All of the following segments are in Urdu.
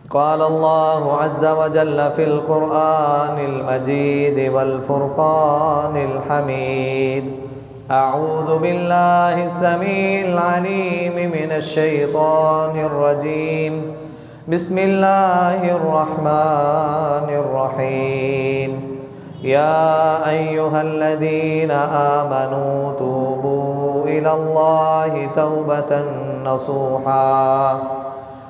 قال الله عز وجل في القرآن المجيد والفرقان الحميد أعوذ بالله السميع العليم من الشيطان الرجيم بسم الله الرحمن الرحيم يا أيها الذين آمنوا توبوا إلى الله توبة نصوحا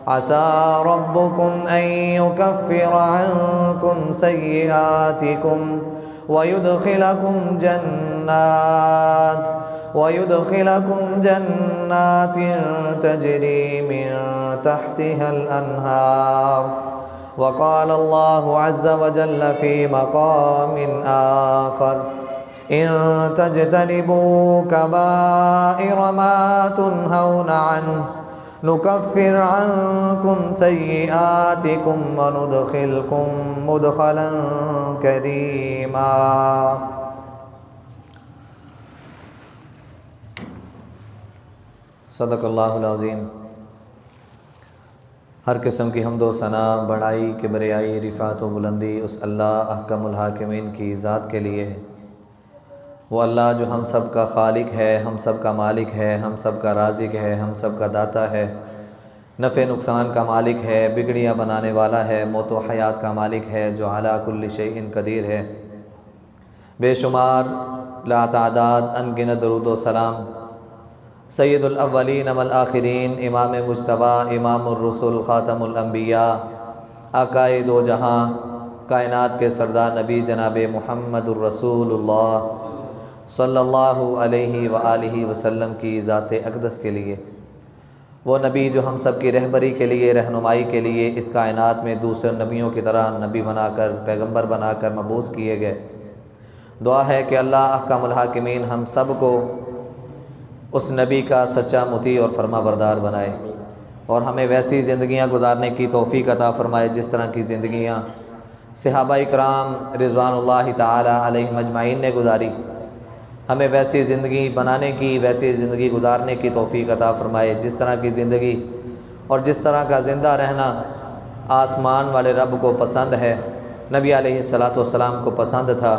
عسى ربكم أن يكفر عنكم سيئاتكم ويدخلكم جنات تجري من تحتها الأنهار. وقال الله عز وجل في مقام آخر إن تجتنبوا كبائر ما تنهون عنه نكفر عنكم سيئاتكم وندخلكم مدخلا كريما. صدق اللہ العظیم. ہر قسم کی حمد و ثنا، بڑائی، کبریائی، رفعت و بلندی اس اللہ احکم الحاکمین کی ذات کے لیے ہے. وہ اللہ جو ہم سب کا خالق ہے، ہم سب کا مالک ہے، ہم سب کا رازق ہے، ہم سب کا داتا ہے، نفع نقصان کا مالک ہے، بگڑیاں بنانے والا ہے، موت و حیات کا مالک ہے، جو علی کل شیء قدیر ہے. بے شمار لا تعداد ان گنت درود و سلام سید الاولین والآخرین، امام مجتبی، امام الرسل، خاتم الانبیاء، آقائے دو جہاں، کائنات کے سردار نبی جناب محمد الرسول اللہ صلی اللہ علیہ وآلہ وسلم کی ذات اقدس کے لیے، وہ نبی جو ہم سب کی رہبری کے لیے، رہنمائی کے لیے اس کائنات میں دوسرے نبیوں کی طرح نبی بنا کر، پیغمبر بنا کر مبعوث کیے گئے. دعا ہے کہ اللہ احکم الحاکمین ہم سب کو اس نبی کا سچا مطیع اور فرما بردار بنائے، اور ہمیں ویسی زندگیاں گزارنے کی توفیق عطا فرمائے جس طرح کی زندگیاں صحابہ اکرام رضوان اللہ تعالی علیہم اجمعین نے گزاری. ہمیں ویسی زندگی بنانے کی، ویسی زندگی گزارنے کی توفیق عطا فرمائے جس طرح کی زندگی اور جس طرح کا زندہ رہنا آسمان والے رب کو پسند ہے، نبی علیہ الصلاۃ والسلام کو پسند تھا.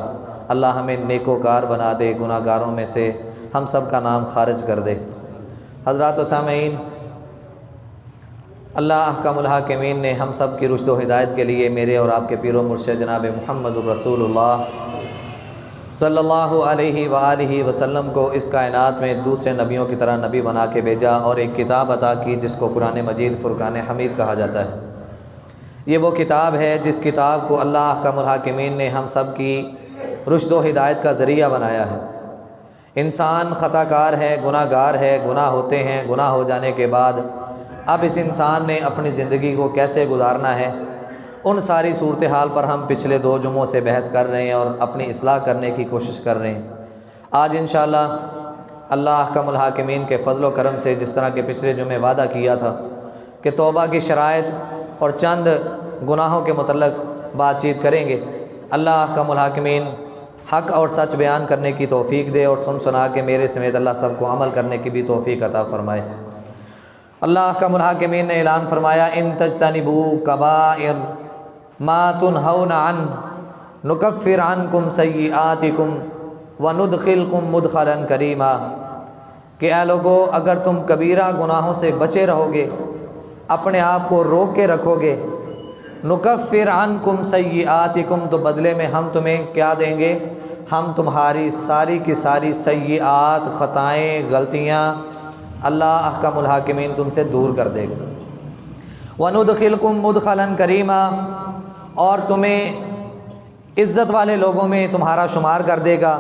اللہ ہمیں نیکوکار بنا دے، گناہ گاروں میں سے ہم سب کا نام خارج کر دے. حضرات و سامعین، اللہ احکم الحاکمین نے ہم سب کی رشد و ہدایت کے لیے میرے اور آپ کے پیر و مرشد جناب محمد الرسول اللہ صلی اللہ علیہ وآلہ وسلم کو اس کائنات میں دوسرے نبیوں کی طرح نبی بنا کے بھیجا، اور ایک کتاب عطا کی جس کو قرآن مجید فرقان حمید کہا جاتا ہے. یہ وہ کتاب ہے جس کتاب کو اللہ احکم الحاکمین نے ہم سب کی رشد و ہدایت کا ذریعہ بنایا ہے. انسان خطا کار ہے، گناہ گار ہے، گناہ ہوتے ہیں. گناہ ہو جانے کے بعد اب اس انسان نے اپنی زندگی کو کیسے گزارنا ہے، ان ساری صورتحال پر ہم پچھلے 2 جمعوں سے بحث کر رہے ہیں اور اپنی اصلاح کرنے کی کوشش کر رہے ہیں. آج انشاءاللہ اللہ احکم الحاکمین کے فضل و کرم سے، جس طرح کے پچھلے جمعے وعدہ کیا تھا کہ توبہ کی شرائط اور چند گناہوں کے متعلق بات چیت کریں گے، اللہ احکم الحاکمین حق اور سچ بیان کرنے کی توفیق دے، اور سنا کے میرے سمیت اللہ سب کو عمل کرنے کی بھی توفیق عطا فرمائے. اللہ احکم الحاکمین نے اعلان فرمایا ان تجتنبوا کبائر ما تنہون عنہ نکفر عنکم سیئاتکم وندخلکم مدخلا کریما، کہ اے لوگو اگر تم کبیرہ گناہوں سے بچے رہو گے، اپنے آپ کو روک کے رکھو گے، نکفر عنکم سیئاتکم، تو بدلے میں ہم تمہیں کیا دیں گے؟ ہم تمہاری ساری کی ساری سیئات، خطائیں، غلطیاں اللہ احکم الحاکمین تم سے دور کر دے گا. وندخلکم مدخلا کریما، اور تمہیں عزت والے لوگوں میں تمہارا شمار کر دے گا،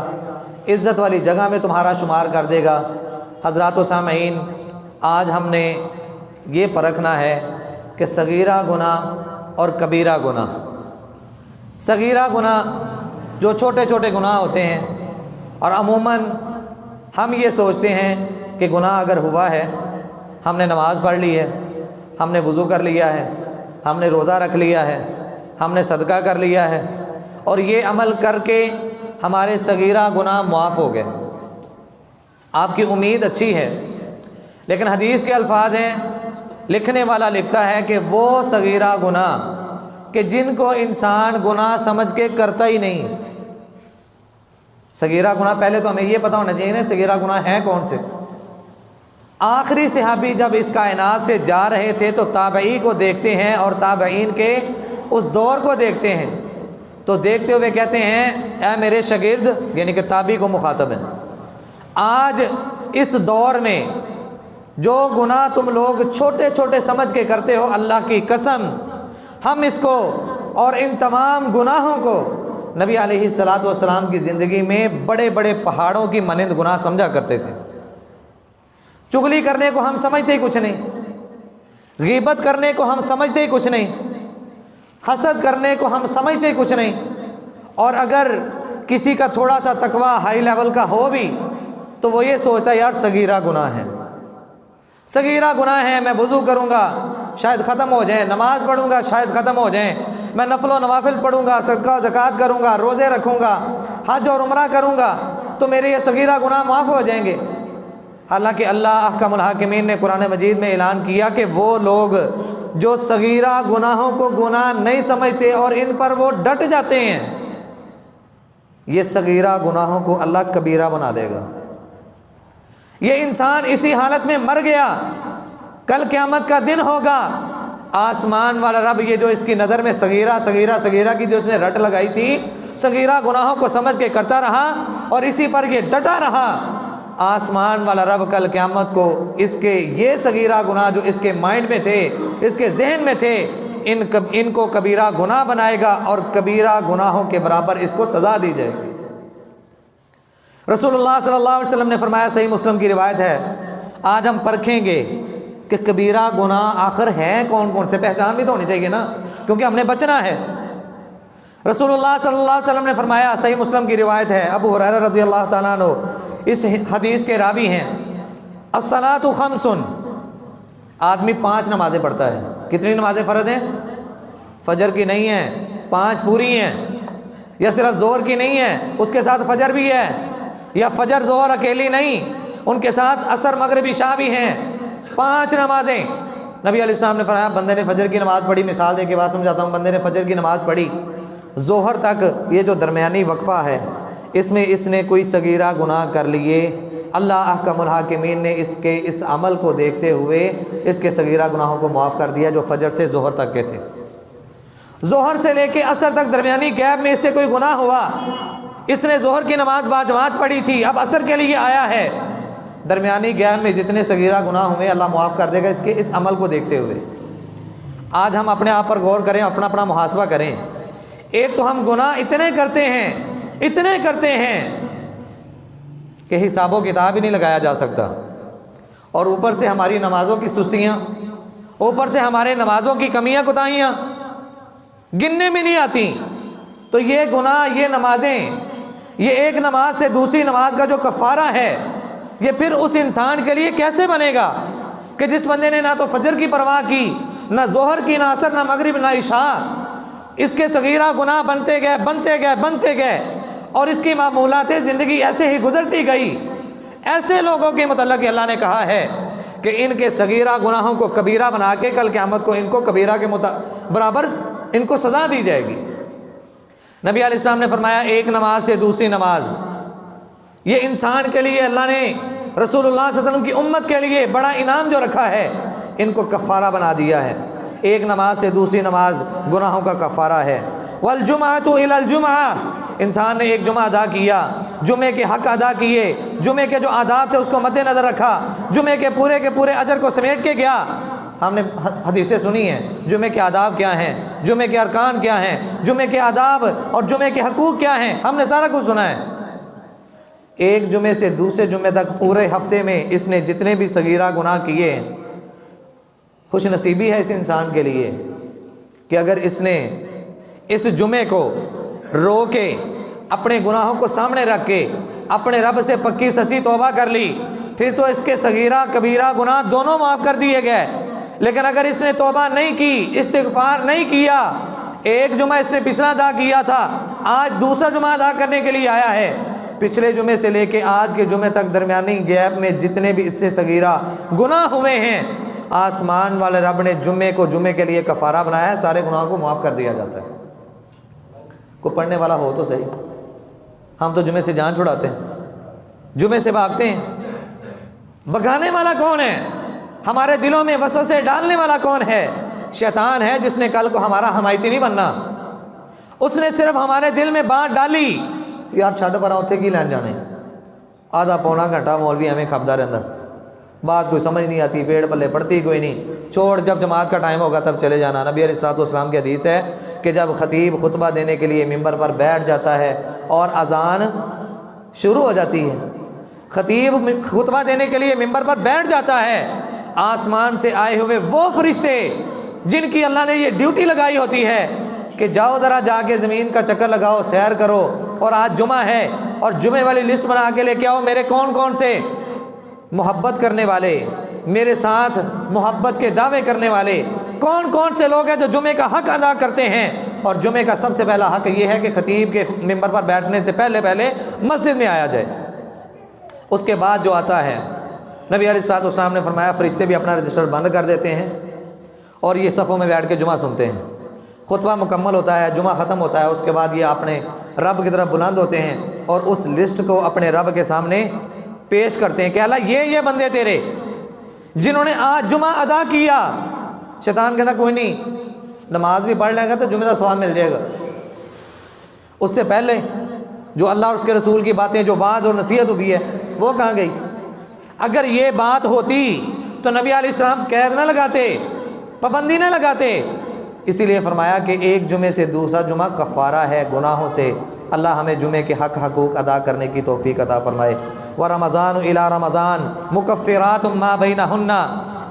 عزت والی جگہ میں تمہارا شمار کر دے گا. حضرات و سامعین، آج ہم نے یہ پرکھنا ہے کہ صغیرہ گناہ اور کبیرہ گناہ. صغیرہ گناہ جو چھوٹے چھوٹے گناہ ہوتے ہیں، اور عموماً ہم یہ سوچتے ہیں کہ گناہ اگر ہوا ہے، ہم نے نماز پڑھ لی ہے، ہم نے وضو کر لیا ہے، ہم نے روزہ رکھ لیا ہے، ہم نے صدقہ کر لیا ہے، اور یہ عمل کر کے ہمارے صغیرہ گناہ معاف ہو گئے. آپ کی امید اچھی ہے، لیکن حدیث کے الفاظ ہیں لکھنے والا لکھتا ہے کہ وہ صغیرہ گناہ کہ جن کو انسان گناہ سمجھ کے کرتا ہی نہیں. صغیرہ گناہ پہلے تو ہمیں یہ پتہ ہونا چاہیے نا صغیرہ گناہ ہیں کون سے. آخری صحابی جب اس کائنات سے جا رہے تھے تو تابعی کو دیکھتے ہیں اور تابعین کے اس دور کو دیکھتے ہیں تو دیکھتے ہوئے کہتے ہیں اے میرے شاگرد، یعنی کہ تابعی کو مخاطب ہیں، آج اس دور میں جو گناہ تم لوگ چھوٹے چھوٹے سمجھ کے کرتے ہو، اللہ کی قسم ہم اس کو اور ان تمام گناہوں کو نبی علیہ الصلوۃ والسلام کی زندگی میں بڑے بڑے پہاڑوں کی مانند گناہ سمجھا کرتے تھے. چغلی کرنے کو ہم سمجھتے ہی کچھ نہیں، غیبت کرنے کو ہم سمجھتے ہی کچھ نہیں، حسد کرنے کو ہم سمجھتے ہی کچھ نہیں، اور اگر کسی کا تھوڑا سا تقویٰ ہائی لیول کا ہو بھی تو وہ یہ سوچتا ہے یار صغیرہ گناہ ہے، صغیرہ گناہ ہے، میں وضو کروں گا شاید ختم ہو جائیں، نماز پڑھوں گا شاید ختم ہو جائیں، میں نفل و نوافل پڑھوں گا، صدقہ و زکوٰۃ کروں گا، روزے رکھوں گا، حج اور عمرہ کروں گا تو میرے یہ صغیرہ گناہ معاف ہو جائیں گے. حالانکہ اللہ احکم الحاکمین نے قرآن مجید میں اعلان کیا کہ وہ لوگ جو صغیرہ گناہوں کو گناہ نہیں سمجھتے اور ان پر وہ ڈٹ جاتے ہیں، یہ صغیرہ گناہوں کو اللہ کبیرہ بنا دے گا. یہ انسان اسی حالت میں مر گیا، کل قیامت کا دن ہوگا، آسمان والا رب یہ جو اس کی نظر میں صغیرہ صغیرہ صغیرہ کی جو اس نے رٹ لگائی تھی، صغیرہ گناہوں کو سمجھ کے کرتا رہا اور اسی پر یہ ڈٹا رہا، آسمان والا رب کل قیامت کو اس کے یہ صغیرہ گناہ جو اس کے مائنڈ میں تھے، اس کے ذہن میں تھے، ان کو کبیرہ گناہ بنائے گا اور کبیرہ گناہوں کے برابر اس کو سزا دی جائے گی. رسول اللہ صلی اللہ علیہ وسلم نے فرمایا، صحیح مسلم کی روایت ہے، آج ہم پرکھیں گے کہ کبیرہ گناہ آخر ہیں کون کون سے، پہچان بھی تو ہونی چاہیے نا کیونکہ ہم نے بچنا ہے. رسول اللہ صلی اللہ علیہ وسلم نے فرمایا، صحیح مسلم کی روایت ہے، ابو ہریرہ رضی اللہ تعالیٰ عنہ اس حدیث کے راوی ہیں، الصلاۃ خمس، آدمی 5 نمازیں پڑھتا ہے. کتنی نمازیں فرض ہیں؟ فجر کی نہیں ہیں، 5 پوری ہیں، یا صرف ظہر کی نہیں ہے اس کے ساتھ فجر بھی ہے، یا فجر ظہر اکیلی نہیں ان کے ساتھ عصر مغرب عشاء بھی ہیں، 5 نمازیں. نبی علیہ السلام نے فرمایا بندے نے فجر کی نماز پڑھی، مثال دے کے بات سمجھاتا ہوں، بندے نے فجر کی نماز پڑھی، ظہر تک یہ جو درمیانی وقفہ ہے اس میں اس نے کوئی صغیرہ گناہ کر لیے، اللہ احکم الحاکمین نے اس عمل کو دیکھتے ہوئے اس کے صغیرہ گناہوں کو معاف کر دیا جو فجر سے ظہر تک کے تھے. ظہر سے لے کے عصر تک درمیانی گیپ میں اس سے کوئی گناہ ہوا، اس نے ظہر کی نماز باجماعت پڑھی تھی، اب عصر کے لیے آیا ہے، درمیانی گیپ میں جتنے صغیرہ گناہ ہوئے اللہ معاف کر دے گا اس عمل کو دیکھتے ہوئے. آج ہم اپنے آپ پر غور کریں، اپنا محاسبہ کریں. ایک تو ہم گناہ اتنے کرتے ہیں کہ حساب و کتاب ہی نہیں لگایا جا سکتا، اور اوپر سے ہماری نمازوں کی سستیاں، اوپر سے ہمارے نمازوں کی کمیاں کوتاہیاں گننے میں نہیں آتی. تو یہ گناہ، یہ نمازیں، یہ ایک نماز سے دوسری نماز کا جو کفارہ ہے یہ پھر اس انسان کے لیے کیسے بنے گا کہ جس بندے نے نہ تو فجر کی پرواہ کی، نہ ظہر کی، نہ عصر، نہ مغرب، نہ عشاء، اس کے صغیرہ گناہ بنتے گئے اور اس کی معمولات زندگی ایسے ہی گزرتی گئی. ایسے لوگوں کے متعلق اللہ نے کہا ہے کہ ان کے صغیرہ گناہوں کو کبیرہ بنا کے کل قیامت کو ان کو کبیرہ کے برابر ان کو سزا دی جائے گی. نبی علیہ السلام نے فرمایا ایک نماز سے دوسری نماز، یہ انسان کے لیے اللہ نے، رسول اللہ صلی اللہ علیہ وسلم کی امت کے لیے بڑا انعام جو رکھا ہے، ان کو کفارہ بنا دیا ہے. ایک نماز سے دوسری نماز گناہوں کا کفارہ ہے. والجمعۃ الی الجمعہ، انسان نے ایک جمعہ ادا کیا، جمعے کے حق ادا کیے، جمعے کے جو آداب تھے اس کو مد نظر رکھا، جمعے کے پورے اجر کو سمیٹ کے گیا. ہم نے حدیثیں سنی ہیں جمعے کے آداب کیا ہیں، جمعے کے ارکان کیا ہیں، جمعے کے آداب اور جمعے کے حقوق کیا ہیں، ہم نے سارا کچھ سنا ہے. ایک جمعے سے دوسرے جمعے تک پورے ہفتے میں اس نے جتنے بھی صغیرہ گناہ کیے، خوش نصیبی ہے اس انسان کے لیے کہ اگر اس نے اس جمعے کو رو کے اپنے گناہوں کو سامنے رکھ کے اپنے رب سے پکی سچی توبہ کر لی، پھر تو اس کے صغیرہ کبیرہ گناہ دونوں معاف کر دیے گئے. لیکن اگر اس نے توبہ نہیں کی، استغفار نہیں کیا، ایک جمعہ اس نے پچھلا ادا کیا تھا، آج دوسرا جمعہ ادا کرنے کے لیے آیا ہے، پچھلے جمعے سے لے کے آج کے جمعے تک درمیانی گیپ میں جتنے بھی اس سے صغیرہ گناہ ہوئے ہیں آسمان والے رب نے جمعے کو جمعے کے لیے کفارہ بنایا ہے، سارے گناہوں کو معاف کر دیا جاتا ہے۔ کوئی پڑھنے والا ہو تو صحیح، ہم تو جمعے سے جان چھڑاتے ہیں، جمعے سے بھاگتے ہیں۔ بھگانے والا کون ہے؟ ہمارے دلوں میں وسوسے ڈالنے والا کون ہے؟ شیطان ہے، جس نے کل کو ہمارا حمایتی نہیں بننا۔ اس نے صرف ہمارے دل میں بات ڈالی، یار چھڈ پر اتنے کی لین جانے، آدھا پونا گھنٹہ مولوی ہمیں کھپدا رہتا، بات کوئی سمجھ نہیں آتی، پیڑ پلے پڑتی کوئی نہیں، چھوڑ، جب جماعت کا ٹائم ہوگا تب چلے جانا۔ نبی علیہ الصلوۃ والسلام کی حدیث ہے کہ جب خطیب خطبہ دینے کے لیے ممبر پر بیٹھ جاتا ہے اور اذان شروع ہو جاتی ہے، خطیب خطبہ دینے کے لیے ممبر پر بیٹھ جاتا ہے، آسمان سے آئے ہوئے وہ فرشتے جن کی اللہ نے یہ ڈیوٹی لگائی ہوتی ہے کہ جاؤ ذرا جا کے زمین کا چکر لگاؤ، سیر کرو، اور آج جمعہ ہے اور جمعے والی لسٹ بنا کے لے کے آؤ، میرے کون کون سے محبت کرنے والے، میرے ساتھ محبت کے دعوے کرنے والے کون کون سے لوگ ہیں جو جمعے کا حق ادا کرتے ہیں۔ اور جمعے کا سب سے پہلا حق یہ ہے کہ خطیب کے ممبر پر بیٹھنے سے پہلے مسجد میں آیا جائے۔ اس کے بعد جو آتا ہے، نبی علیہ الصلوۃ والسلام نے فرمایا فرشتے بھی اپنا رجسٹر بند کر دیتے ہیں اور یہ صفوں میں بیٹھ کے جمعہ سنتے ہیں۔ خطبہ مکمل ہوتا ہے، جمعہ ختم ہوتا ہے، اس کے بعد یہ اپنے رب کی طرف بلند ہوتے ہیں اور اس لسٹ کو اپنے رب کے سامنے پیش کرتے ہیں کہ اللہ یہ بندے تیرے جنہوں نے آج جمعہ ادا کیا۔ شیطان کہتا کوئی نہیں، نماز بھی پڑھ لے گا تو جمعہ کا ثواب مل جائے گا، اس سے پہلے جو اللہ اور اس کے رسول کی باتیں، جو واعظ اور نصیحت ہوئی ہے، وہ کہاں گئی؟ اگر یہ بات ہوتی تو نبی علیہ السلام قید نہ لگاتے، پابندی نہ لگاتے۔ اسی لیے فرمایا کہ ایک جمعے سے دوسرا جمعہ کفارہ ہے گناہوں سے۔ اللہ ہمیں جمعے کے حقوق ادا کرنے کی توفیق عطا فرمائے۔ وَرَمَضَانُ إِلَىٰ رَمَضَان مُكَفِّرَاتٌ مَا بَيْنَهُنَّ،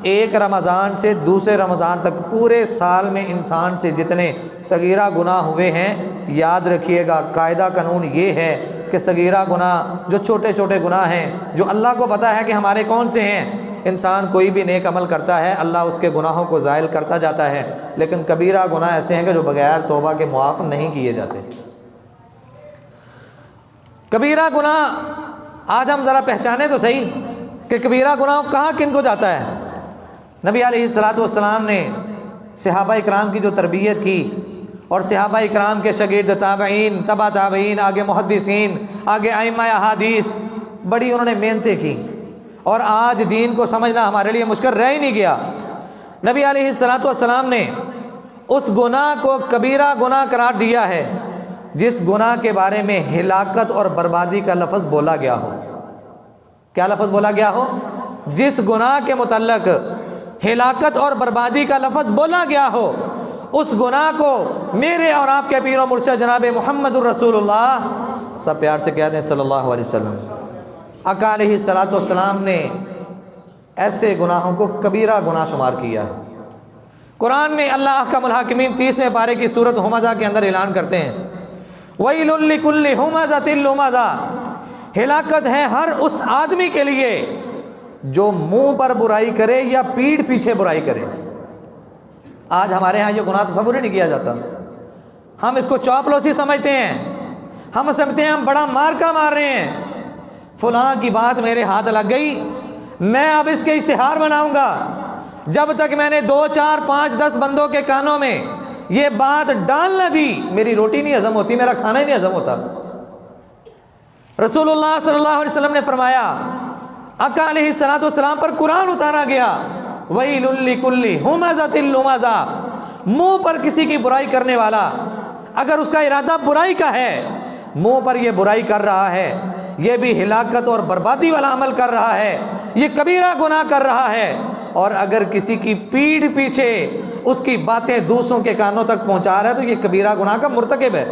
ایک رمضان سے دوسرے رمضان تک پورے سال میں انسان سے جتنے صغیرہ گناہ ہوئے ہیں، یاد رکھیے گا قاعدہ قانون یہ ہے کہ صغیرہ گناہ جو چھوٹے چھوٹے گناہ ہیں، جو اللہ کو پتہ ہے کہ ہمارے کون سے ہیں، انسان کوئی بھی نیک عمل کرتا ہے اللہ اس کے گناہوں کو زائل کرتا جاتا ہے، لیکن کبیرہ گناہ ایسے ہیں کہ جو بغیر توبہ کے معاف نہیں کیے جاتے۔ کبیرہ گناہ آج ہم ذرا پہچانے تو صحیح کہ کبیرہ گناہ کہاں کن کو جاتا ہے۔ نبی علیہ الصلوۃ والسلام نے صحابہ اکرام کی جو تربیت کی اور صحابہ اکرام کے شاگرد تابعین، تبع تابعین، آگے محدثین، آگے ائمہ احادیث، بڑی انہوں نے محنتیں کی اور آج دین کو سمجھنا ہمارے لیے مشکل رہ ہی نہیں گیا۔ نبی علیہ الصلوۃ والسلام نے اس گناہ کو کبیرہ گناہ قرار دیا ہے جس گناہ کے بارے میں ہلاکت اور بربادی کا لفظ بولا گیا ہو۔ کیا لفظ بولا گیا ہو؟ جس گناہ کے متعلق ہلاکت اور بربادی کا لفظ بولا گیا ہو، اس گناہ کو میرے اور آپ کے پیر و مرشد جناب محمد الرسول اللہ، سب پیار سے کہتے ہیں صلی اللہ علیہ وسلم، آقا علیہ الصلوۃ والسلام نے ایسے گناہوں کو کبیرہ گناہ شمار کیا ہے۔ قرآن میں اللہ احکم الحاکمین 30ویں پارے کی سورۃ ہمزہ کے اندر اعلان کرتے ہیں وَيْلٌ لِكُلِّ ہُمَزَةٍ لُمَزَةٍ، ہلاکت ہے ہر اس آدمی کے لیے جو منہ پر برائی کرے یا پیٹھ پیچھے برائی کرے۔ آج ہمارے ہاں یہ گناہ تصور ہی نہیں کیا جاتا، ہم اس کو چاپلوسی سمجھتے ہیں، ہم سمجھتے ہیں ہم بڑا مارکا مار رہے ہیں، فلاں کی بات میرے ہاتھ لگ گئی، میں اب اس کے اشتہار بناؤں گا۔ جب تک میں نے 2 4 5 10 بندوں کے کانوں میں یہ بات ڈال نہ دی، میری روٹی نہیں ہضم ہوتی، میرا کھانا ہی نہیں ہضم ہوتا۔ رسول اللہ صلی اللہ علیہ وسلم نے فرمایا، آقا علیہ الصلوۃ والسلام پر قرآن اتارا گیا وَيْلٌ لِكُلِّ ہُمَزَةٍ لُمَزَةٍ، منہ پر کسی کی برائی کرنے والا، اگر اس کا ارادہ برائی کا ہے، منہ پر یہ برائی کر رہا ہے، یہ بھی ہلاکت اور بربادی والا عمل کر رہا ہے، یہ کبیرہ گناہ کر رہا ہے، اور اگر کسی کی پیٹھ پیچھے اس کی باتیں دوسروں کے کانوں تک پہنچا رہا ہے تو یہ کبیرہ گناہ کا مرتکب ہے۔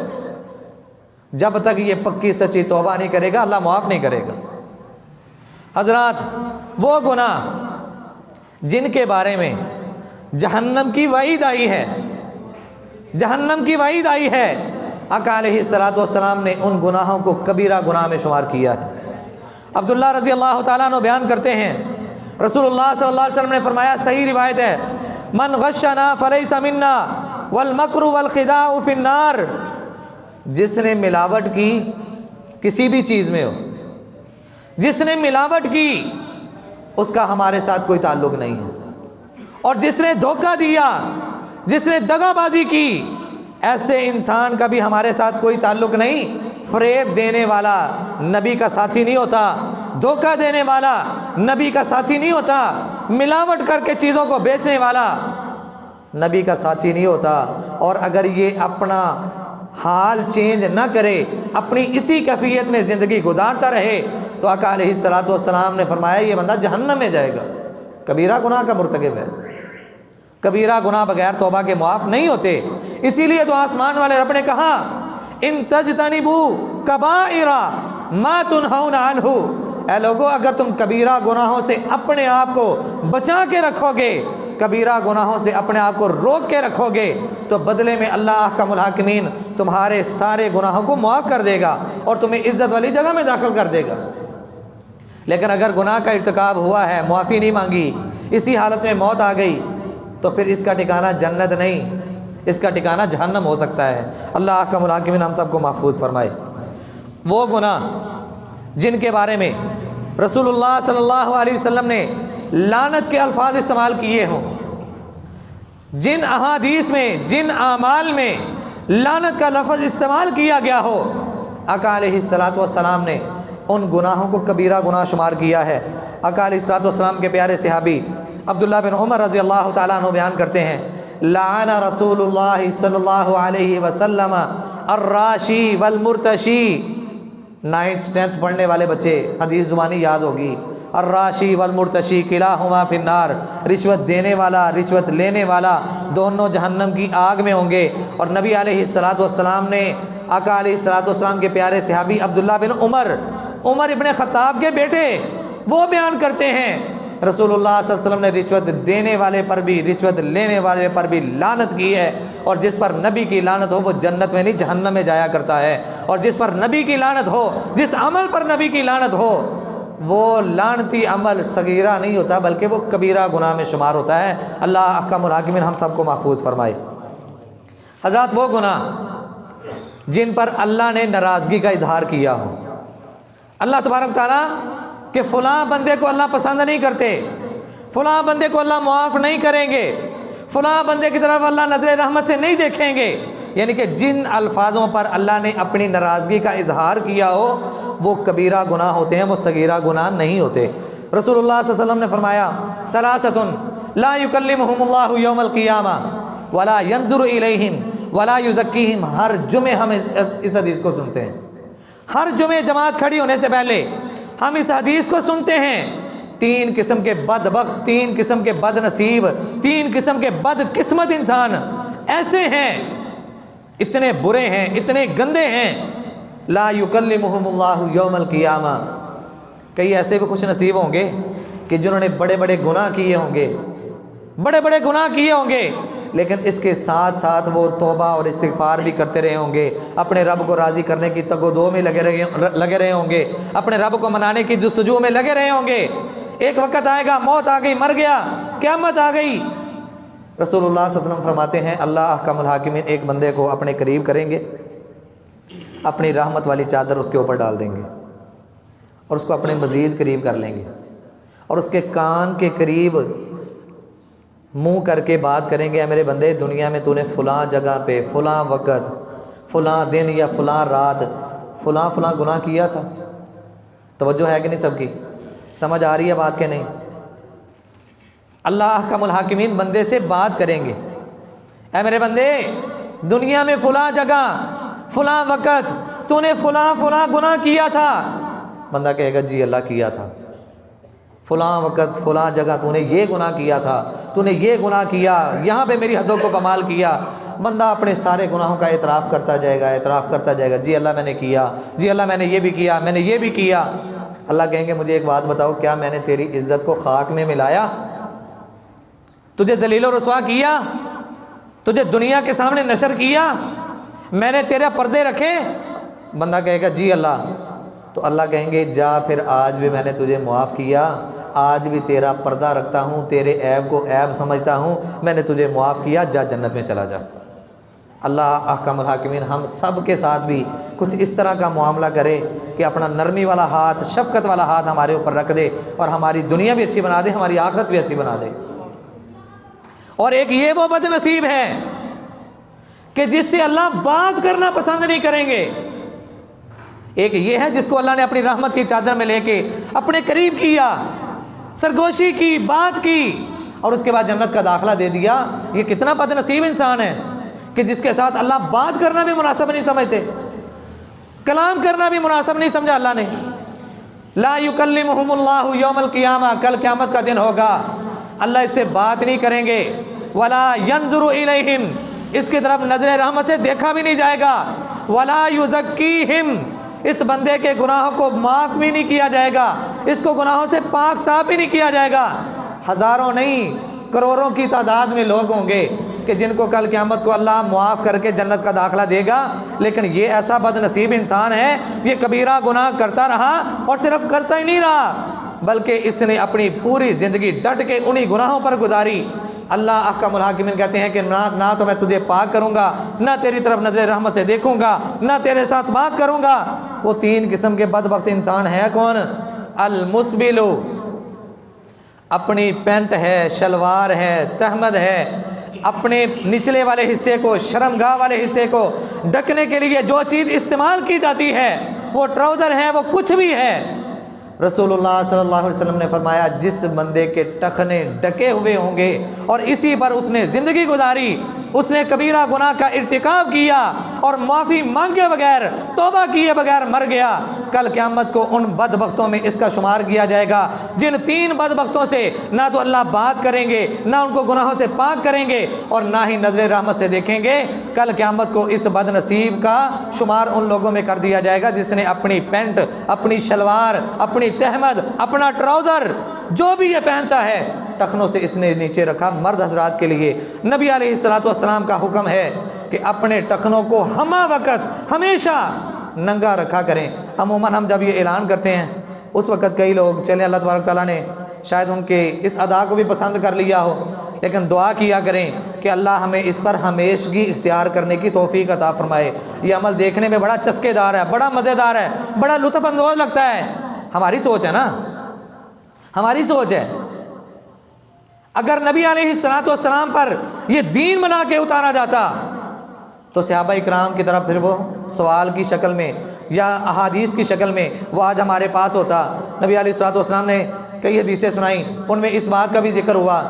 جب تک یہ پکی سچی توبہ نہیں کرے گا اللہ معاف نہیں کرے گا۔ حضرات، وہ گناہ جن کے بارے میں جہنم کی وعید آئی ہے، جہنم کی وعید آئی ہے، آقا علیہ الصلوۃ والسلام نے ان گناہوں کو کبیرہ گناہ میں شمار کیا ہے۔ عبداللہ رضی اللہ تعالیٰ عنہ بیان کرتے ہیں، رسول اللہ صلی اللہ علیہ وسلم نے فرمایا، صحیح روایت ہے، من غشنا فلیس منا والمکر والخداع فی النار، جس نے ملاوٹ کی کسی بھی چیز میں ہو، جس نے ملاوٹ کی اس کا ہمارے ساتھ کوئی تعلق نہیں ہے۔ اور جس نے دھوکہ دیا، جس نے دغا بازی کی، ایسے انسان کا بھی ہمارے ساتھ کوئی تعلق نہیں۔ فریب دینے والا نبی کا ساتھی نہیں ہوتا، دھوکہ دینے والا نبی کا ساتھی نہیں ہوتا، ملاوٹ کر کے چیزوں کو بیچنے والا نبی کا ساتھی نہیں ہوتا۔ اور اگر یہ اپنا حال چینج نہ کرے، اپنی اسی کیفیت میں زندگی گزارتا رہے، تو آقا علیہ الصلوۃ والسلام نے فرمایا یہ بندہ جہنم میں جائے گا، کبیرہ گناہ کا مرتکب ہے۔ کبیرہ گناہ بغیر توبہ کے معاف نہیں ہوتے۔ اسی لیے تو آسمان والے رب نے کہا ان تجتنبوا کبائر ما تنہون عنہ، اے لوگو اگر تم کبیرہ گناہوں سے اپنے آپ کو بچا کے رکھو گے، کبیرہ گناہوں سے اپنے آپ کو روک کے رکھو گے، تو بدلے میں اللہ احکم الحاکمین تمہارے سارے گناہوں کو معاف کر دے گا اور تمہیں عزت والی جگہ میں داخل کر دے گا۔ لیکن اگر گناہ کا ارتکاب ہوا ہے، معافی نہیں مانگی، اسی حالت میں موت آ گئی، تو پھر اس کا ٹھکانہ جنت نہیں، اس کا ٹھکانہ جہنم ہو سکتا ہے۔ اللہ احکم الحاکمین ہم سب کو محفوظ فرمائے۔ وہ گناہ جن کے بارے میں رسول اللہ صلی اللہ علیہ وسلم نے لعنت کے الفاظ استعمال کیے ہوں، جن احادیث میں، جن اعمال میں لعنت کا لفظ استعمال کیا گیا ہو، آقا علیہ الصلوۃ والسلام نے ان گناہوں کو کبیرہ گناہ شمار کیا ہے۔ آقا علیہ الصلوۃ والسلام کے پیارے صحابی عبداللہ بن عمر رضی اللہ تعالیٰ عنہ بیان کرتے ہیں لعن رسول اللہ صلی اللہ علیہ وسلم الراشی والمرتشی۔ 9th 10th پڑھنے والے بچے حدیث زبانی یاد ہوگی۔ الراشی والمرتشی کلاہما فی النار، رشوت دینے والا، رشوت لینے والا دونوں جہنم کی آگ میں ہوں گے۔ اور نبی علیہ الصلوۃ والسلام نے آقا علیہ الصلوۃ والسلام کے پیارے صحابی عبداللہ بن عمر ابن خطاب کے بیٹے، وہ بیان کرتے ہیں رسول اللہ صلی اللہ علیہ وسلم نے رشوت دینے والے پر بھی، رشوت لینے والے پر بھی لعنت کی ہے، اور جس پر نبی کی لعنت ہو وہ جنت میں نہیں جہنم میں جایا کرتا ہے، اور جس پر نبی کی لعنت ہو، جس عمل پر نبی کی لعنت ہو، وہ لعنتی عمل صغیرہ نہیں ہوتا بلکہ وہ کبیرہ گناہ میں شمار ہوتا ہے۔ اللہ احکم الحاکمین ہم سب کو محفوظ فرمائے۔ حضرات وہ گناہ جن پر اللہ نے ناراضگی کا اظہار کیا ہو، اللہ تبارک تعالیٰ کہ فلاں بندے کو اللہ پسند نہیں کرتے، فلاں بندے کو اللہ معاف نہیں کریں گے، فلاں بندے کی طرف اللہ نظر رحمت سے نہیں دیکھیں گے، یعنی کہ جن الفاظوں پر اللہ نے اپنی ناراضگی کا اظہار کیا ہو وہ کبیرہ گناہ ہوتے ہیں، وہ صغیرہ گناہ نہیں ہوتے۔ رسول اللہ صلی اللہ علیہ وسلم نے فرمایا ثلاثۃ لا یکلمہم اللہ یوم القیامہ ولا ینظر الیہم ولا یزکیہم۔ ہر جمعے ہم اس حدیث کو سنتے ہیں، ہر جمعے جماعت کھڑی ہونے سے پہلے ہم اس حدیث کو سنتے ہیں۔ 3 قسم کے بدبخت، 3 قسم کے بد نصیب، 3 قسم کے بد قسمت انسان ایسے ہیں، اتنے برے ہیں، اتنے گندے ہیں، لا یکلمہم اللہ یوم القیامہ۔ کئی ایسے بھی خوش نصیب ہوں گے کہ جنہوں نے بڑے بڑے گناہ کیے ہوں گے، بڑے بڑے گناہ کیے ہوں گے، لیکن اس کے ساتھ ساتھ وہ توبہ اور استغفار بھی کرتے رہے ہوں گے، اپنے رب کو راضی کرنے کی تگ و دو میں لگے رہے ہوں گے، اپنے رب کو منانے کی جستجو میں لگے رہے ہوں گے۔ ایک وقت آئے گا، موت آ گئی، مر گیا، قیامت آ گئی، رسول اللہ صلی اللہ علیہ وسلم فرماتے ہیں اللہ احکم الحاکمین ایک بندے کو اپنے قریب کریں گے، اپنی رحمت والی چادر اس کے اوپر ڈال دیں گے اور اس کو اپنے مزید قریب کر لیں گے، اور اس کے کان کے قریب منہ کر کے بات کریں گے، اے میرے بندے دنیا میں تو نے فلاں جگہ پہ، فلاں وقت، فلاں دن یا فلاں رات فلاں فلاں گناہ کیا تھا۔ توجہ ہے کہ نہیں سب کی؟ سمجھ آ رہی ہے بات کہ نہیں؟ اللہ احکم الحاکمین بندے سے بات کریں گے، اے میرے بندے دنیا میں فلاں جگہ، فلاں وقت تو نے فلاں فلاں گناہ کیا تھا۔ بندہ کہے گا جی اللہ کیا تھا، فلاں وقت فلاں جگہ تو نے یہ گناہ کیا تھا، تو نے یہ گناہ کیا، یہاں پہ میری حدوں کو کمال کیا۔ بندہ اپنے سارے گناہوں کا اعتراف کرتا جائے گا، اعتراف کرتا جائے گا، جی اللہ میں نے کیا، جی اللہ میں نے یہ بھی کیا، میں نے یہ بھی کیا۔ اللہ کہیں گے مجھے ایک بات بتاؤ، کیا میں نے تیری عزت کو خاک میں ملایا؟ تجھے ذلیل و رسوا کیا؟ تجھے دنیا کے سامنے نشر کیا؟ میں نے تیرے پردے رکھے؟ بندہ کہے گا جی اللہ۔ تو اللہ کہیں گے جا پھر آج بھی میں نے تجھے معاف کیا، آج بھی تیرا پردہ رکھتا ہوں، تیرے عیب کو عیب سمجھتا ہوں، میں نے تجھے معاف کیا، جا جنت میں چلا جا۔ اللہ احکم الحاکمین ہم سب کے ساتھ بھی کچھ اس طرح کا معاملہ کرے کہ اپنا نرمی والا ہاتھ، شفقت والا ہاتھ ہمارے اوپر رکھ دے اور ہماری دنیا بھی اچھی بنا دے، ہماری آخرت بھی اچھی بنا دے۔ اور ایک یہ وہ بد نصیب ہے کہ جس سے اللہ بات کرنا پسند نہیں کریں گے. ایک یہ ہے جس کو اللہ نے اپنی رحمت کی چادر میں لے کے اپنے قریب کیا, سرگوشی کی, بات کی, اور اس کے بعد جنت کا داخلہ دے دیا. یہ کتنا بد نصیب انسان ہے کہ جس کے ساتھ اللہ بات کرنا بھی مناسب نہیں سمجھتے, کلام کرنا بھی مناسب نہیں سمجھا اللہ نے. لا یکلمہم اللہ یوم القیامہ, کل قیامت کا دن ہوگا, اللہ اس سے بات نہیں کریں گے. ولا ینظر الیہم, اس کی طرف نظر رحمت سے دیکھا بھی نہیں جائے گا. ولا یزکیہم, اس بندے کے گناہوں کو معاف بھی نہیں کیا جائے گا, اس کو گناہوں سے پاک صاف بھی نہیں کیا جائے گا. ہزاروں نہیں کروڑوں کی تعداد میں لوگ ہوں گے کہ جن کو کل قیامت کو اللہ معاف کر کے جنت کا داخلہ دے گا, لیکن یہ ایسا بد نصیب انسان ہے, یہ کبیرہ گناہ کرتا رہا, اور صرف کرتا ہی نہیں رہا بلکہ اس نے اپنی پوری زندگی ڈٹ کے انہی گناہوں پر گزاری. اللہ احکم الحاکمین کہتے ہیں کہ نہ تو میں تجھے پاک کروں گا, نہ تیری طرف نظر رحمت سے دیکھوں گا, نہ تیرے ساتھ بات کروں گا. وہ تین قسم کے بدبخت انسان ہے کون؟ المسبل, اپنی پینٹ ہے, شلوار ہے, تہمد ہے, اپنے نچلے والے حصے کو, شرمگاہ والے حصے کو ڈھکنے کے لیے جو چیز استعمال کی جاتی ہے وہ ٹراؤزر ہے, وہ کچھ بھی ہے. رسول اللہ صلی اللہ علیہ وسلم نے فرمایا جس بندے کے ٹخنے ڈھکے ہوئے ہوں گے اور اسی پر اس نے زندگی گزاری, اس نے کبیرہ گناہ کا ارتکاب کیا اور معافی مانگے بغیر, توبہ کیے بغیر مر گیا, کل قیامت کو ان بدبختوں میں اس کا شمار کیا جائے گا جن تین بدبختوں سے نہ تو اللہ بات کریں گے, نہ ان کو گناہوں سے پاک کریں گے, اور نہ ہی نظر رحمت سے دیکھیں گے. کل قیامت کو اس بد نصیب کا شمار ان لوگوں میں کر دیا جائے گا جس نے اپنی پینٹ, اپنی شلوار, اپنی تہمد, اپنا ٹراؤزر جو بھی یہ پہنتا ہے ٹخنوں سے اس نے نیچے رکھا. مرد حضرات کے لیے نبی علیہ الصلوۃ والسلام کا حکم ہے کہ اپنے ٹخنوں کو ہمہ وقت ہمیشہ ننگا رکھا کریں. عموماً ہم جب یہ اعلان کرتے ہیں اس وقت کئی لوگ چلیں, اللہ تبارک تعالیٰ نے شاید ان کے اس ادا کو بھی پسند کر لیا ہو, لیکن دعا کیا کریں کہ اللہ ہمیں اس پر ہمیشگی اختیار کرنے کی توفیق عطا فرمائے. یہ عمل دیکھنے میں بڑا چسکے دار ہے, بڑا مزیدار ہے, بڑا لطف اندوز لگتا ہے. ہماری سوچ ہے نا, ہماری سوچ ہے. اگر نبی علیہ الصلوۃ والسلام پر یہ دین بنا کے اتارا جاتا تو صحابہ اکرام کی طرف پھر وہ سوال کی شکل میں یا احادیث کی شکل میں وہ آج ہمارے پاس ہوتا. نبی علیہ الصلوۃ والسلام نے کئی حدیثیں سنائیں, ان میں اس بات کا بھی ذکر ہوا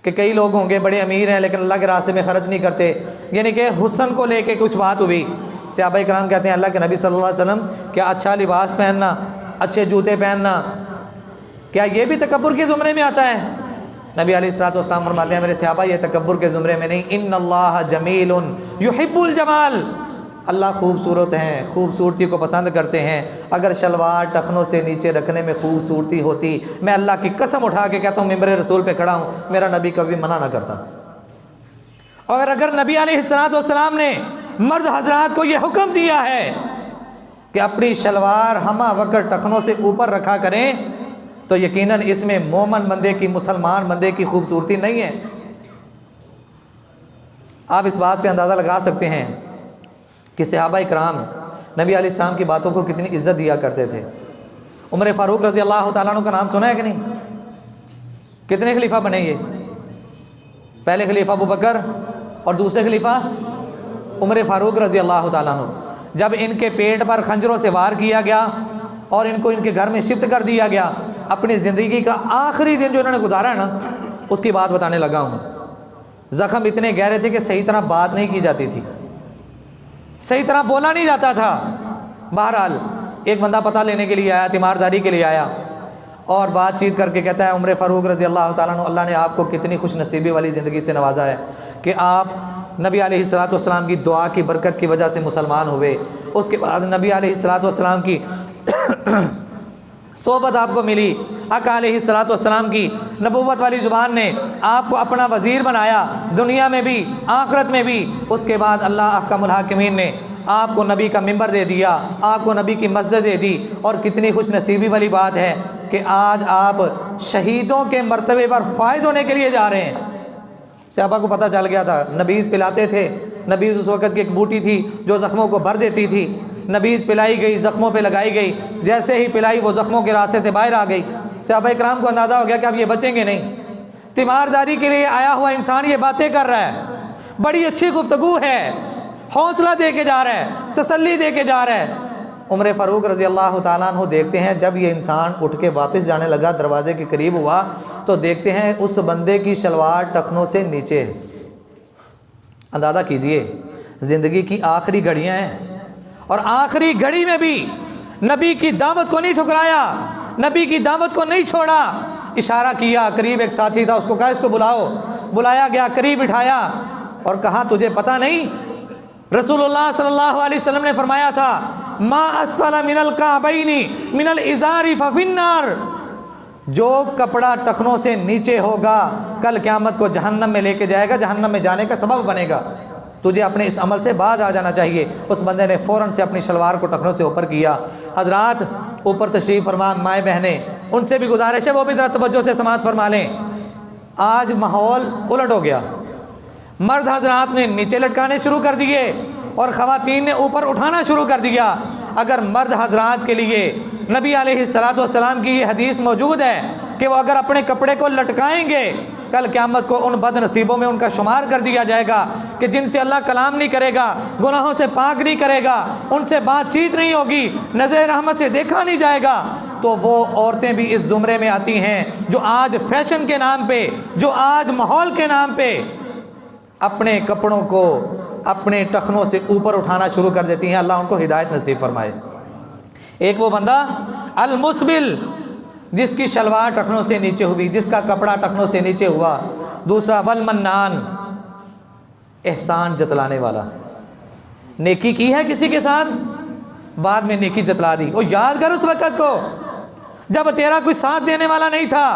کہ کئی لوگ ہوں گے بڑے امیر ہیں لیکن اللہ کے راستے میں خرچ نہیں کرتے, یعنی کہ حسن کو لے کے کچھ بات ہوئی. صحابہ اکرام کہتے ہیں اللہ کے نبی صلی اللہ علیہ وسلم کیا اچھا لباس پہننا, اچھے جوتے پہننا, کیا یہ بھی تکبر کے زمرے میں آتا ہے؟ نبی علیہ الصلوۃ والسلام فرماتے ہیں میرے صحابہ یہ تکبر کے زمرے میں نہیں. ان اللہ جمیل یحب الجمال, اللہ خوبصورت ہیں, خوبصورتی کو پسند کرتے ہیں. اگر شلوار ٹخنوں سے نیچے رکھنے میں خوبصورتی ہوتی, میں اللہ کی قسم اٹھا کے کہتا ہوں ممبر رسول پہ کھڑا ہوں, میرا نبی کبھی منع نہ کرتا. اور اگر نبی علیہ الصلوۃ والسلام نے مرد حضرات کو یہ حکم دیا ہے کہ اپنی شلوار ہمہ وقت ٹخنوں سے اوپر رکھا کریں تو یقیناً اس میں مومن بندے کی, مسلمان بندے کی خوبصورتی نہیں ہے. آپ اس بات سے اندازہ لگا سکتے ہیں کہ صحابہ اکرام نبی علیہ السلام کی باتوں کو کتنی عزت دیا کرتے تھے. عمر فاروق رضی اللہ تعالیٰ عنہ کا نام سنا ہے کہ نہیں؟ کتنے خلیفہ بنے یہ؟ پہلے خلیفہ ابو بکر اور دوسرے خلیفہ عمر فاروق رضی اللہ تعالیٰ عنہ. جب ان کے پیٹ پر خنجروں سے وار کیا گیا اور ان کو ان کے گھر میں شفٹ کر دیا گیا, اپنی زندگی کا آخری دن جو انہوں نے گزارا ہے نا اس کی بات بتانے لگا ہوں. زخم اتنے گہرے تھے کہ صحیح طرح بات نہیں کی جاتی تھی, صحیح طرح بولا نہیں جاتا تھا. بہرحال ایک بندہ پتہ لینے کے لیے آیا, تیمارداری کے لیے آیا, اور بات چیت کر کے کہتا ہے عمر فاروق رضی اللہ تعالیٰ عنہ اللہ نے آپ کو کتنی خوش نصیبی والی زندگی سے نوازا ہے کہ آپ نبی علیہ الصلوۃ والسلام کی دعا کی برکت کی وجہ سے مسلمان ہوئے. اس کے بعد نبی علیہ الصلوۃ والسلام کی صحبت آپ کو ملی, آقا علیہ الصلوۃ والسلام کی نبوت والی زبان نے آپ کو اپنا وزیر بنایا, دنیا میں بھی آخرت میں بھی. اس کے بعد اللہ احکم الحاکمین نے آپ کو نبی کا ممبر دے دیا, آپ کو نبی کی مسجد دے دی. اور کتنی خوش نصیبی والی بات ہے کہ آج آپ شہیدوں کے مرتبے پر فائز ہونے کے لیے جا رہے ہیں. صحابہ کو پتہ چل گیا تھا, نبیذ پلاتے تھے. نبیذ اس وقت کی ایک بوٹی تھی جو زخموں کو بھر دیتی تھی. نبیذ پلائی گئی, زخموں پہ لگائی گئی, جیسے ہی پلائی وہ زخموں کے راستے سے باہر آ گئی. صحابہ کرام کو اندازہ ہو گیا کہ اب یہ بچیں گے نہیں. تیمارداری کے لیے آیا ہوا انسان یہ باتیں کر رہا ہے، بڑی اچھی گفتگو ہے، حوصلہ دے کے جا رہا ہے، تسلی دے کے جا رہا ہے۔ عمر فاروق رضی اللہ تعالیٰ عنہ دیکھتے ہیں جب یہ انسان اٹھ کے واپس جانے لگا، دروازے کے قریب ہوا تو دیکھتے ہیں اس بندے کی شلوار ٹخنوں سے نیچے ہے۔ اندازہ کیجئے زندگی کی آخری گھڑیاں ہیں، اور آخری گھڑی میں بھی نبی کی دعوت کو نہیں ٹھکرایا، نبی کی دعوت کو نہیں چھوڑا۔ اشارہ کیا، قریب ایک ساتھی تھا، اس کو کہا اس کو بلاؤ، بلایا گیا، قریب بٹھایا اور کہا تجھے پتہ نہیں رسول اللہ صلی اللہ علیہ وسلم نے فرمایا تھا ما اسفل من الکعبین من الازار ففی النار، جو کپڑا ٹخنوں سے نیچے ہوگا کل قیامت کو جہنم میں لے کے جائے گا، جہنم میں جانے کا سبب بنے گا، تجھے اپنے اس عمل سے باز آ جانا چاہیے۔ اس بندے نے فوراً سے اپنی شلوار کو ٹخنوں سے اوپر کیا۔ حضرات اوپر تشریف فرما، مائیں بہنیں، ان سے بھی گزارش ہے وہ بھی ذرا توجہ سے سماعت فرما لیں۔ آج ماحول الٹ ہو گیا، مرد حضرات نے نیچے لٹکانے شروع کر دیے اور خواتین نے اوپر اٹھانا شروع کر دیا۔ اگر مرد حضرات کے لیے نبی علیہ السلام کی یہ حدیث موجود ہے کہ وہ اگر اپنے کپڑے کو لٹکائیں گے کل قیامت کو ان بد نصیبوں میں ان کا شمار کر دیا جائے گا کہ جن سے اللہ کلام نہیں کرے گا، گناہوں سے پاک نہیں کرے گا، ان سے بات چیت نہیں ہوگی، نظر رحمت سے دیکھا نہیں جائے گا، تو وہ عورتیں بھی اس زمرے میں آتی ہیں جو آج فیشن کے نام پہ، جو آج ماحول کے نام پہ اپنے کپڑوں کو اپنے ٹخنوں سے اوپر اٹھانا شروع کر دیتی ہیں۔ اللہ ان کو ہدایت نصیب فرمائے۔ ایک وہ بندہ المسبل جس کی شلوار ٹخنوں سے نیچے ہوئی، جس کا کپڑا ٹخنوں سے نیچے ہوا۔ دوسرا والمنان، احسان جتلانے والا، نیکی کی ہے کسی کے ساتھ، بعد میں نیکی جتلا دی۔ اور یاد کر اس وقت کو جب تیرا کوئی ساتھ دینے والا نہیں تھا،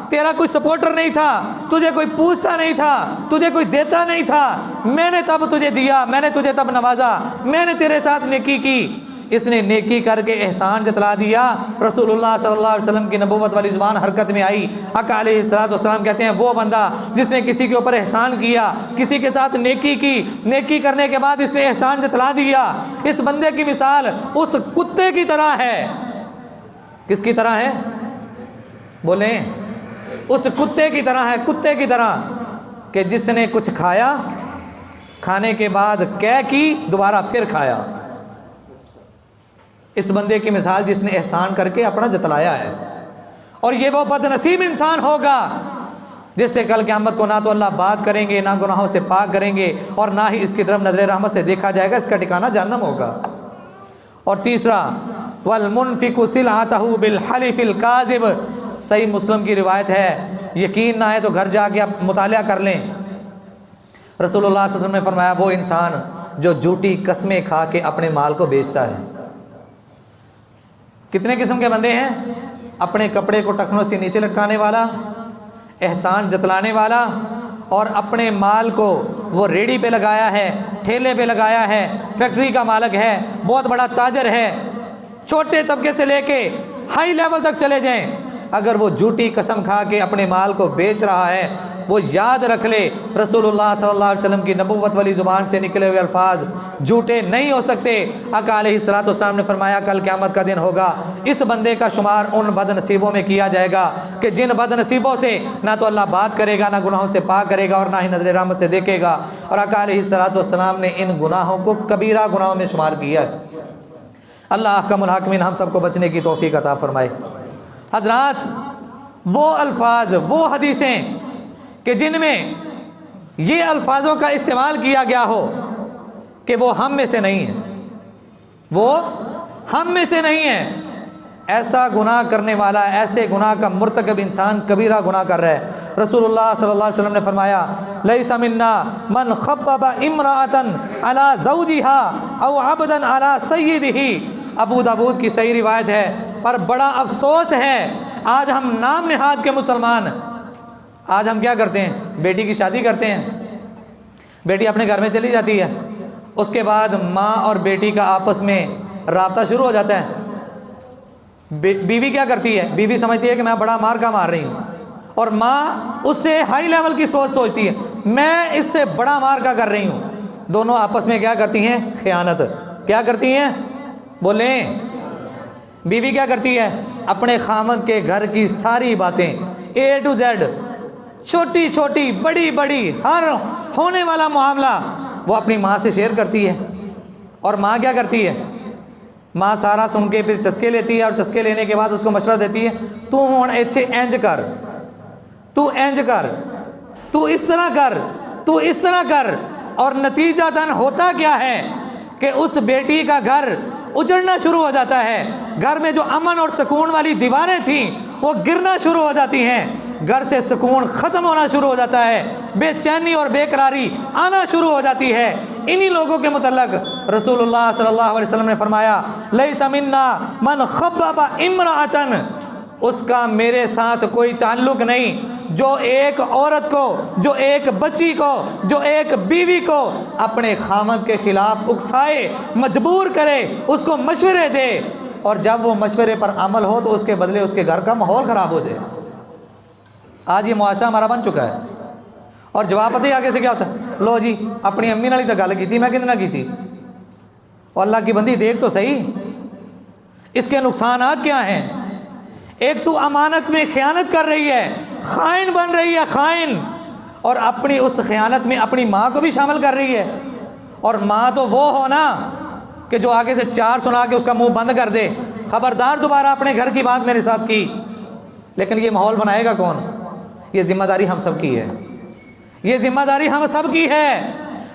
تیرا کوئی سپورٹر نہیں تھا، تجھے کوئی پوچھتا نہیں تھا، تجھے کوئی دیتا نہیں تھا، میں نے تب تجھے دیا، میں نے تجھے تب نوازا، میں نے تیرے ساتھ نیکی کی۔ اس نے نیکی کر کے احسان جتلا دیا۔ رسول اللہ صلی اللہ علیہ وسلم کی نبوت والی زبان حرکت میں آئی۔ آقا علیہ السلام کہتے ہیں وہ بندہ جس نے کسی کے اوپر احسان کیا، کسی کے ساتھ نیکی کی، نیکی کرنے کے بعد اس نے احسان جتلا دیا، اس بندے کی مثال اس کتے کی طرح ہے۔ کس کی طرح ہے؟ بولیں، اس کتے کی طرح ہے، کتے کی طرح کہ جس نے کچھ کھایا، کھانے کے بعد قے کی، دوبارہ پھر کھایا۔ اس بندے کی مثال جس نے احسان کر کے اپنا جتلایا ہے۔ اور یہ وہ بد نصیب انسان ہوگا جس سے کل قیامت کو نہ تو اللہ بات کریں گے، نہ گناہوں سے پاک کریں گے، اور نہ ہی اس کی طرف نظر رحمت سے دیکھا جائے گا، اس کا ٹھکانہ جہنم ہوگا۔ اور تیسرا والمنفق سلعتہ بالحلف الکاذب، صحیح مسلم کی روایت ہے، یقین نہ آئے تو گھر جا کے آپ مطالعہ کر لیں۔ رسول اللہ صلی اللہ علیہ وسلم نے فرمایا وہ انسان جو جھوٹی قسمیں کھا کے اپنے مال کو بیچتا ہے۔ کتنے قسم کے بندے ہیں؟ اپنے کپڑے کو ٹخنوں سے نیچے لٹکانے والا، احسان جتلانے والا، اور اپنے مال کو وہ ریڑھی پہ لگایا ہے، ٹھیلے پہ لگایا ہے، فیکٹری کا مالک ہے، بہت بڑا تاجر ہے، چھوٹے طبقے سے لے کے ہائی لیول تک چلے جائیں، اگر وہ جھوٹی قسم کھا کے اپنے مال کو بیچ رہا ہے، وہ یاد رکھ لے رسول اللہ صلی اللہ علیہ وسلم کی نبوت والی زبان سے نکلے ہوئے الفاظ جھوٹے نہیں ہو سکتے۔ آقا علیہ السلام نے فرمایا کل قیامت کا دن ہوگا، اس بندے کا شمار ان بد نصیبوں میں کیا جائے گا کہ جن بد نصیبوں سے نہ تو اللہ بات کرے گا، نہ گناہوں سے پاک کرے گا، اور نہ ہی نظر رحمت سے دیکھے گا۔ اور آقا علیہ السلام نے ان گناہوں کو کبیرہ گناہوں میں شمار کیا ہے۔ اللہ احکم الحاکمین ہم سب کو بچنے کی توفیق عطا فرمائے۔ حضرات، وہ الفاظ، وہ حدیثیں کہ جن میں یہ الفاظوں کا استعمال کیا گیا ہو کہ وہ ہم میں سے نہیں ہیں، وہ ہم میں سے نہیں ہیں، ایسا گناہ کرنے والا، ایسے گناہ کا مرتکب انسان کبیرہ گناہ کر رہا ہے۔ رسول اللہ صلی اللہ علیہ وسلم نے فرمایا لیس منا من خبب امرأة على زوجها او عبدا على سیدہ، ابو داود کی صحیح روایت ہے۔ پر بڑا افسوس ہے آج ہم نام نہاد کے مسلمان، آج ہم کیا کرتے ہیں؟ بیٹی کی شادی کرتے ہیں، بیٹی اپنے گھر میں چلی جاتی ہے، اس کے بعد ماں اور بیٹی کا آپس میں رابطہ شروع ہو جاتا ہے۔ بیوی کیا کرتی ہے؟ بیوی سمجھتی ہے کہ میں بڑا مار کا مار رہی ہوں، اور ماں اس سے ہائی لیول کی سوچ سوچتی ہے میں اس سے بڑا مار کا کر رہی ہوں۔ دونوں آپس میں کیا کرتی ہیں؟ خیانت۔ کیا کرتی ہیں؟ بولیں۔ بیوی کیا کرتی ہے؟ اپنے خاوند کے گھر کی ساری باتیں A to Z چھوٹی چھوٹی بڑی بڑی ہر ہونے والا معاملہ وہ اپنی ماں سے شیئر کرتی ہے. اور ماں کیا کرتی ہے؟ ماں سارا سن کے پھر چسکے لیتی ہے، اور چسکے لینے کے بعد اس کو مشورہ دیتی ہے، تو ہون ایتھے انج کر، تو انج کر، تو اس طرح کر، تو اس طرح کر. اور نتیجتاً ہوتا کیا ہے کہ اس بیٹی کا گھر اجڑنا شروع ہو جاتا ہے. گھر میں جو امن اور سکون والی دیواریں تھیں وہ گرنا شروع ہو جاتی ہیں. گھر سے سکون ختم ہونا شروع ہو جاتا ہے، بے چینی اور بے قراری آنا شروع ہو جاتی ہے. انہی لوگوں کے متعلق رسول اللہ صلی اللہ علیہ وسلم نے فرمایا لیس منا من خبب امرأۃ، اس کا میرے ساتھ کوئی تعلق نہیں جو ایک عورت کو، جو ایک بچی کو، جو ایک بیوی کو اپنے خامد کے خلاف اکسائے، مجبور کرے، اس کو مشورے دے، اور جب وہ مشورے پر عمل ہو تو اس کے بدلے اس کے گھر کا ماحول خراب ہو جائے. آج یہ معاشرہ ہمارا بن چکا ہے. اور جواب پتہ ہی آگے سے کیا ہوتا ہے؟ لو جی اپنی امی نالی تو گل کی تھی، میں کتنا کی تھی. اور اللہ کی بندی دیکھ تو صحیح اس کے نقصانات کیا ہیں. ایک تو امانت میں خیانت کر رہی ہے، خائن بن رہی ہے، خائن، اور اپنی اس خیانت میں اپنی ماں کو بھی شامل کر رہی ہے. اور ماں تو وہ ہو نا کہ جو آگے سے چار سنا کے اس کا منہ بند کر دے، خبردار دوبارہ اپنے گھر کی بات میرے ساتھ کی. لیکن یہ ماحول بنائے گا کون؟ یہ ذمہ داری ہم سب کی ہے، یہ ذمہ داری ہم سب کی ہے.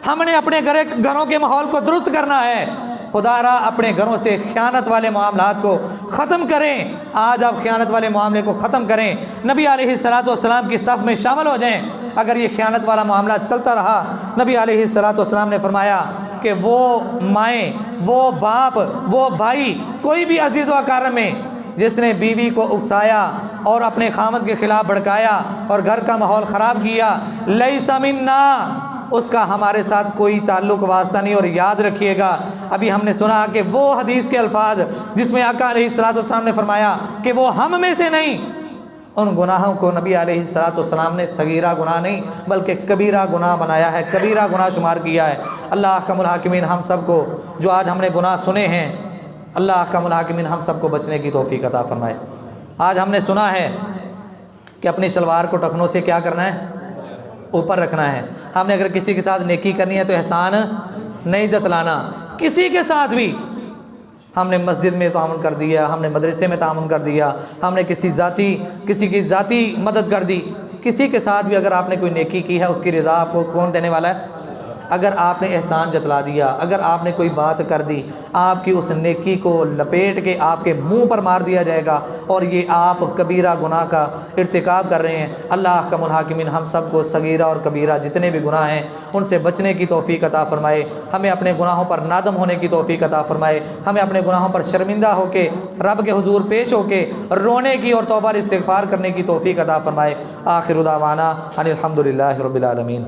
ہم نے اپنے گھروں کے ماحول کو درست کرنا ہے. خدا را اپنے گھروں سے خیانت والے معاملات کو ختم کریں. آج آپ خیانت والے معاملے کو ختم کریں، نبی علیہ الصلوۃ والسلام کی صف میں شامل ہو جائیں. اگر یہ خیانت والا معاملہ چلتا رہا، نبی علیہ الصلوۃ والسلام نے فرمایا کہ وہ مائیں، وہ باپ، وہ بھائی، کوئی بھی عزیز و اقارب میں جس نے بیوی کو اکسایا اور اپنے خامد کے خلاف بھڑکایا اور گھر کا ماحول خراب کیا، لیس منا، اس کا ہمارے ساتھ کوئی تعلق واسطہ نہیں. اور یاد رکھیے گا ابھی ہم نے سنا کہ وہ حدیث کے الفاظ جس میں آقا علیہ الصلوۃ والسلام نے فرمایا کہ وہ ہم میں سے نہیں، ان گناہوں کو نبی علیہ الصلوۃ والسلام نے صغیرہ گناہ نہیں بلکہ کبیرہ گناہ بنایا ہے، کبیرہ گناہ شمار کیا ہے. اللہ احکم الحاکمین ہم سب کو جو آج ہم نے گناہ سنے ہیں، اللہ احکم الحاکمین ہم سب کو بچنے کی توفیق عطا فرمائے. آج ہم نے سنا ہے کہ اپنی شلوار کو ٹخنوں سے کیا کرنا ہے؟ اوپر رکھنا ہے. ہم نے اگر کسی کے ساتھ نیکی کرنی ہے تو احسان نہیں جتلانا. کسی کے ساتھ بھی ہم نے مسجد میں تعاون کر دیا، ہم نے مدرسے میں تعاون کر دیا، ہم نے کسی کی ذاتی مدد کر دی، کسی کے ساتھ بھی اگر آپ نے کوئی نیکی کی ہے اس کی رضا آپ کو کون دینے والا ہے؟ اگر آپ نے احسان جتلا دیا، اگر آپ نے کوئی بات کر دی، آپ کی اس نیکی کو لپیٹ کے آپ کے منہ پر مار دیا جائے گا، اور یہ آپ کبیرہ گناہ کا ارتکاب کر رہے ہیں. اللہ احکم الحاکمین ہم سب کو صغیرہ اور کبیرہ جتنے بھی گناہ ہیں ان سے بچنے کی توفیق عطا فرمائے. ہمیں اپنے گناہوں پر نادم ہونے کی توفیق عطا فرمائے. ہمیں اپنے گناہوں پر شرمندہ ہو کے رب کے حضور پیش ہو کے رونے کی اور توبہ استغفار کرنے کی توفیق عطا فرمائے. آخر دعوانا ان الحمد للہ رب العالمین.